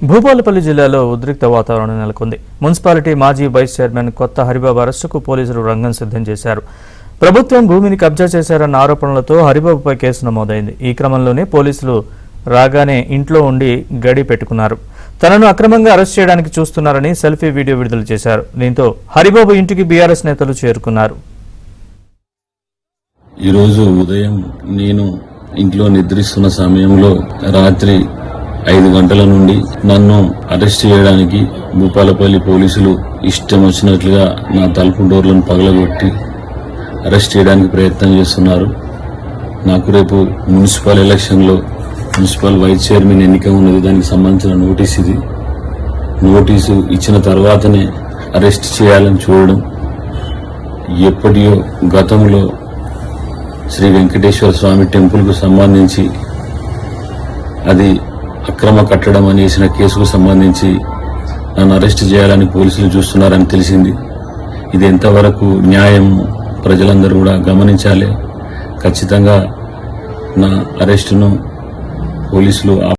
భూపాలపల్లి జిల్లాలో ఉద్రిక్త వాతావరణం నెలకొంది. మున్సిపాలిటీ మాజీ వైస్ చైర్మన్ కొత్త హరిబాబు అరెస్టుకు పోలీసులు రంగం సిద్ధం చేశారు. ప్రభుత్వం భూమిని కబ్జా చేశారన్న ఆరోపణలతో హరిబాబుపై కేసు నమోదైంది. ఈ క్రమంలోనే పోలీసులు రాగానే ఇంట్లో ఉండి గడి పెట్టుకున్నారు. తనను అక్రమంగా అరెస్ట్ చేయడానికి చూస్తున్నారని సెల్ఫీ వీడియో విడుదల చేశారు. దీంతో హరిబాబు ఇంటికి బీఆర్ఎస్ నేతలు చేరుకున్నారు. ఈరోజు ఉదయం నేను ఇంట్లో నిద్రిస్తున్న సమయంలో రాత్రి 5 గంటల నుండి నన్ను అరెస్ట్ చేయడానికి భూపాలపల్లి పోలీసులు ఇష్టం వచ్చినట్లుగా నా తలుపు డోర్లను పగలగొట్టి అరెస్ట్ చేయడానికి ప్రయత్నం చేస్తున్నారు. నాకు రేపు మున్సిపల్ ఎలక్షన్లో మున్సిపల్ వైస్ చైర్మన్ ఎన్నిక ఉన్నది. దానికి సంబంధించిన నోటీస్ ఇది. నోటీసు ఇచ్చిన తర్వాతనే అరెస్ట్ చేయాలని చూడడం ఎప్పటియో గతంలో శ్రీ వెంకటేశ్వర స్వామి టెంపుల్కు సంబంధించి అది అక్రమ కట్టడం అనేసిన కేసుకు సంబంధించి నన్ను అరెస్ట్ చేయాలని పోలీసులు చూస్తున్నారని తెలిసింది. ఇది ఎంతవరకు న్యాయం ప్రజలందరూ కూడా గమనించాలి. ఖచ్చితంగా నా అరెస్టును పోలీసులు